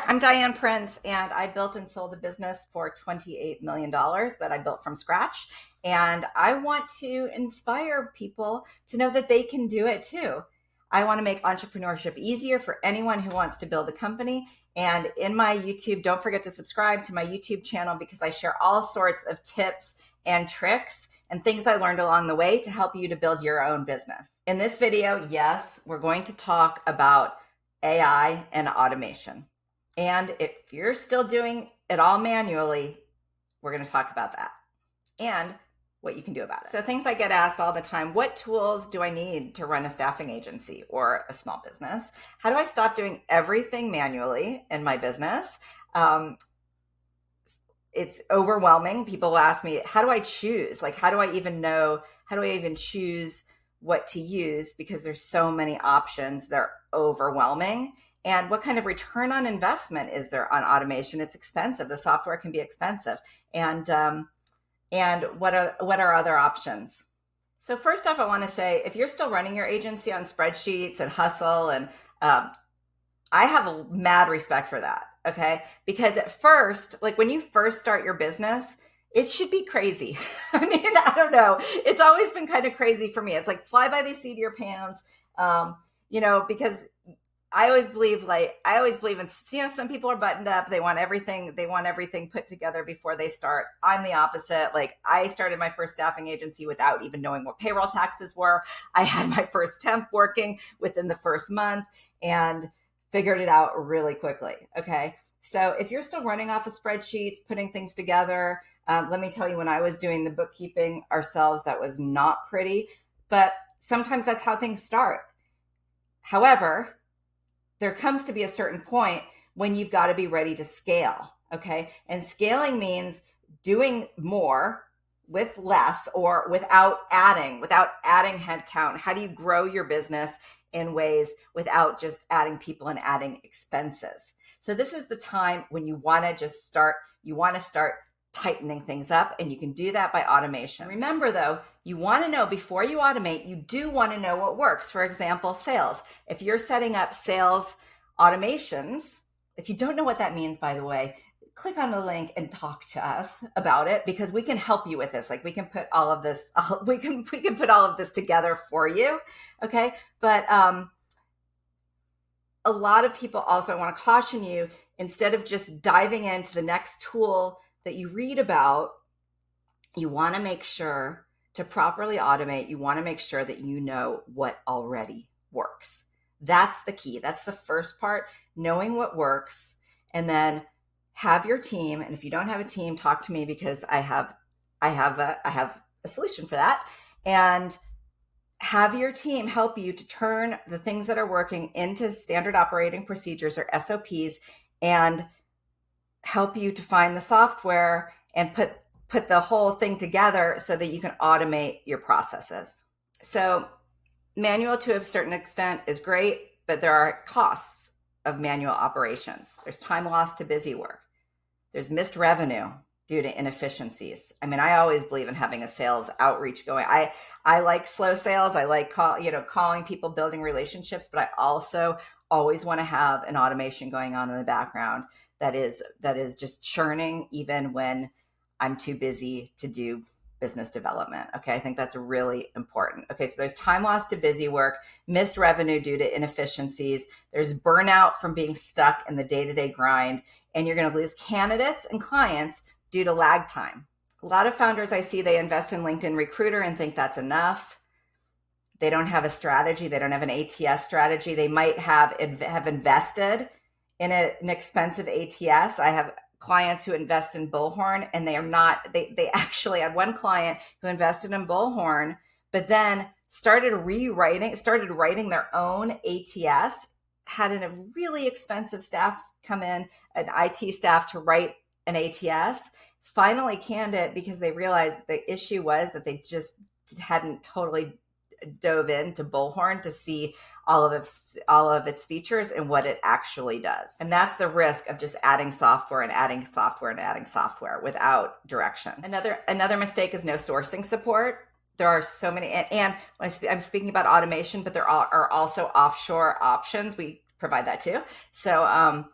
I'm Diane Prince, and I built and sold a business for $28 million that I built from scratch. And I want to inspire people to know that they can do it too. I want to make entrepreneurship easier for anyone who wants to build a company. And in my YouTube, don't forget to subscribe to my YouTube channel because I share all sorts of tips and tricks and things I learned along the way to help you to build your own business. In this video, yes, we're going to talk about AI and automation. And if you're still doing it all manually, we're going to talk about that and what you can do about it. So things I get asked all the time, what tools do I need to run a staffing agency or a small business? How do I stop doing everything manually in my business? It's overwhelming. People will ask me, how do I choose? Like, how do I even choose what to use? Because there's so many options. They're overwhelming. And what kind of return on investment is there on automation? It's expensive. The software can be expensive. And what are other options? So first off, I want to say, if you're still running your agency on spreadsheets and hustle, and I have a mad respect for that. Okay. Because at first, like when you first start your business, it should be crazy. I mean, I don't know. It's always been kind of crazy for me. It's like fly by the seat of your pants, because I always believe in, some people are buttoned up. They want everything put together before they start. I'm the opposite. Like I started my first staffing agency without even knowing what payroll taxes were. I had my first temp working within the first month and figured it out really quickly. Okay. So if you're still running off of spreadsheets, putting things together, let me tell you, when I was doing the bookkeeping ourselves, that was not pretty, but sometimes that's how things start. However, there comes to be a certain point when you've got to be ready to scale. Okay. And scaling means doing more with less or without adding headcount. How do you grow your business in ways without just adding people and adding expenses? So this is the time when you want to start tightening things up, and you can do that by automation. Remember though, you want to know before you automate, you do want to know what works. For example, sales. If you're setting up sales automations, if you don't know what that means, by the way, click on the link and talk to us about it, because we can help you with this. Like we can put all of this, we can put all of this together for you. Okay. But, a lot of people also want to caution you, instead of just diving into the next tool that you read about, you want to make sure to properly automate. You want to make sure that you know what already works. That's the key. That's the first part, knowing what works, and then have your team. And if you don't have a team, talk to me, because I have a solution for that. And have your team help you to turn the things that are working into standard operating procedures or SOPs, and help you to find the software and put the whole thing together so that you can automate your processes. So manual to a certain extent is great, but there are costs of manual operations. There's time lost to busy work. There's missed revenue due to inefficiencies. I mean, I always believe in having a sales outreach going. I like slow sales. I like calling people, building relationships, but I also always want to have an automation going on in the background that is just churning even when I'm too busy to do business development. Okay. I think that's really important. Okay. So there's time lost to busy work, missed revenue due to inefficiencies. There's burnout from being stuck in the day-to-day grind, and you're going to lose candidates and clients due to lag time. A lot of founders I see, they invest in LinkedIn Recruiter and think that's enough. They don't have a strategy. They don't have an ATS strategy. They might have invested in an expensive ATS. I have clients who invest in Bullhorn, and they actually had one client who invested in Bullhorn, but then started writing their own ATS, had a really expensive staff come in, an IT staff, to write an ATS, finally canned it because they realized the issue was that they just hadn't totally dove into Bullhorn to see all of its features and what it actually does. And that's the risk of just adding software and adding software and adding software without direction. Another mistake is no sourcing support. There are so many, and when I'm speaking about automation, but there are also offshore options. We provide that too. So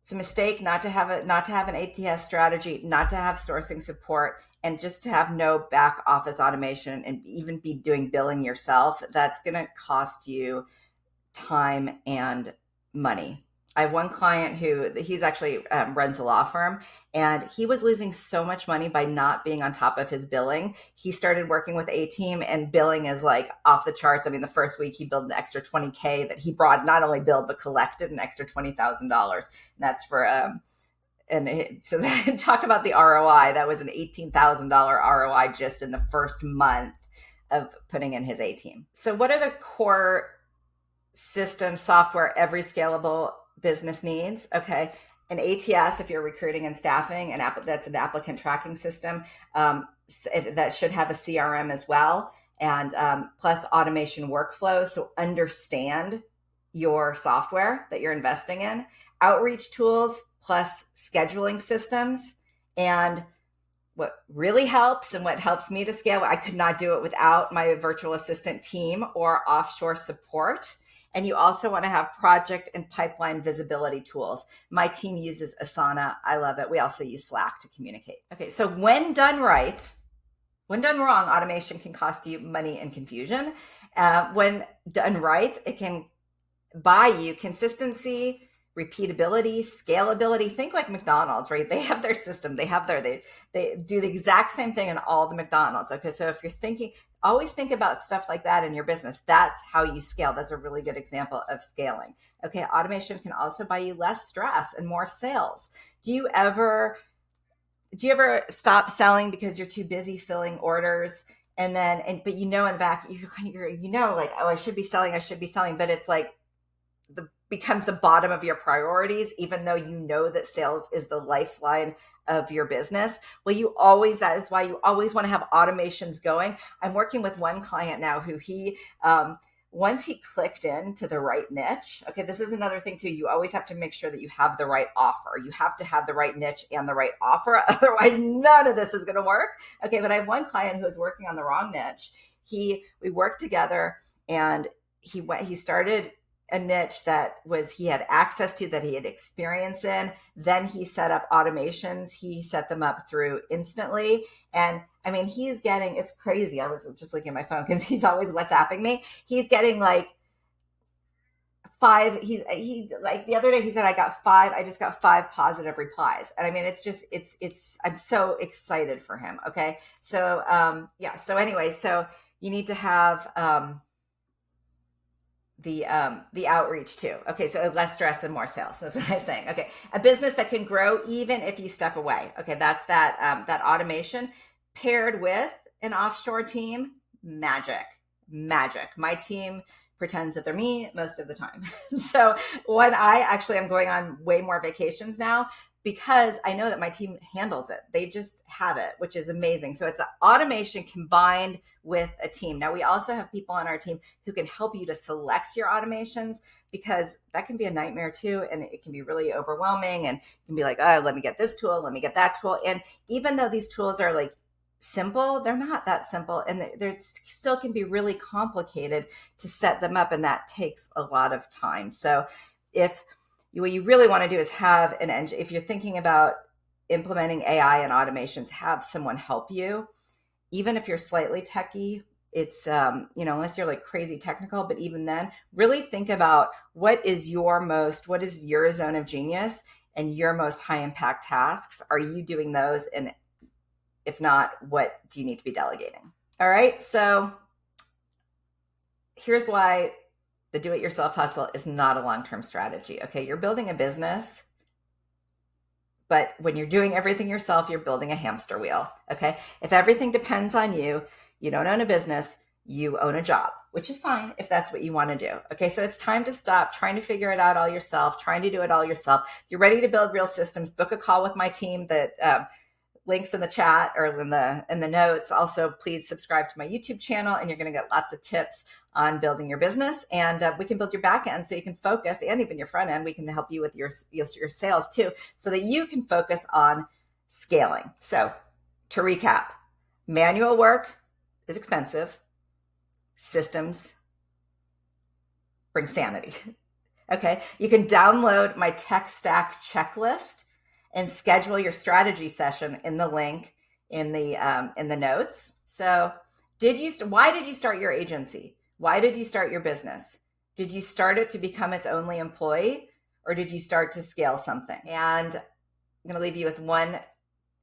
It's a mistake not to have an ATS strategy, not to have sourcing support, and just to have no back office automation and even be doing billing yourself. That's going to cost you time and money. I have one client who he's actually runs a law firm, and he was losing so much money by not being on top of his billing. He started working with a team, and billing is like off the charts. I mean, the first week he billed an extra $20K that he brought, not only billed but collected an extra $20,000. And that's for so that, talk about the ROI. That was an $18,000 ROI just in the first month of putting in his A team. So what are the core system software every scalable business needs? Okay, an ATS if you're recruiting and staffing, that's an applicant tracking system that should have a CRM as well, and plus automation workflows. So understand your software that you're investing in, outreach tools plus scheduling systems. And what really helps and what helps me to scale, I could not do it without my virtual assistant team or offshore support. And you also want to have project and pipeline visibility tools. My team uses Asana. I love it. We also use Slack to communicate. Okay, so when done right, when done wrong, automation can cost you money and confusion. When done right, it can buy you consistency, repeatability, scalability. Think like McDonald's, right? They have their system. They do the exact same thing in all the McDonald's. Okay, so if you're thinking, always think about stuff like that in your business. That's how you scale. That's a really good example of scaling. Okay, automation can also buy you less stress and more sales. Do you ever stop selling because you're too busy filling orders? But in the back, like, oh, I should be selling, but it's like becomes the bottom of your priorities, even though you know that sales is the lifeline of your business. Well, that is why you always want to have automations going. I'm working with one client now who once he clicked into the right niche. Okay, this is another thing too. You always have to make sure that you have the right offer. You have to have the right niche and the right offer. Otherwise, none of this is going to work. Okay, but I have one client who is working on the wrong niche. We worked together, and he started a niche that he had access to, that he had experience in. Then he set up automations. He set them up through Instantly. And I mean, it's crazy. I was just looking at my phone because he's always WhatsApping me. He's getting like 5. Like the other day he said, I just got 5 positive replies. And I mean, I'm so excited for him. Okay. So, So anyway, so you need to have, the outreach too. Okay, so less stress and more sales. That's what I'm saying. Okay, a business that can grow even if you step away. Okay, that's that automation paired with an offshore team. Magic. My team pretends that they're me most of the time. So when I'm going on way more vacations now, because I know that my team handles it. They just have it, which is amazing. So it's the automation combined with a team. Now, we also have people on our team who can help you to select your automations, because that can be a nightmare too. And it can be really overwhelming, and you can be like, oh, let me get this tool, let me get that tool. And even though these tools are like simple, they're not that simple. And they still can be really complicated to set them up. And that takes a lot of time. So what you really want to do is have an engine. If you're thinking about implementing AI and automations, have someone help you. Even if you're slightly techie, it's, unless you're like crazy technical, but even then, really think about what is your zone of genius and your most high impact tasks. Are you doing those? And if not, what do you need to be delegating? All right. So here's why the do-it-yourself hustle is not a long-term strategy. Okay, you're building a business, but when you're doing everything yourself, you're building a hamster wheel. Okay, if everything depends on you, you don't own a business, you own a job, which is fine if that's what you want to do. Okay, so it's time to stop trying to figure it out all yourself, trying to do it all yourself. If you're ready to build real systems, book a call with my team. That links in the chat or in the notes. Also, please subscribe to my YouTube channel, and you're going to get lots of tips on building your business. And we can build your back end so you can focus, and even your front end. We can help you with your sales too, so that you can focus on scaling. So to recap, manual work is expensive. Systems bring sanity. Okay. You can download my tech stack checklist and schedule your strategy session in the link in the notes. So, why did you start your agency? Why did you start your business? Did you start it to become its only employee, or did you start to scale something? And I'm going to leave you with one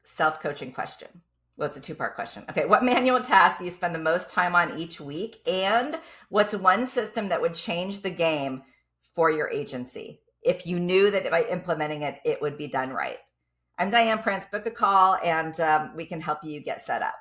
self-coaching question. Well, it's a two-part question. Okay, what manual task do you spend the most time on each week? And what's one system that would change the game for your agency if you knew that by implementing it, it would be done right? I'm Diane Prince. Book a call and we can help you get set up.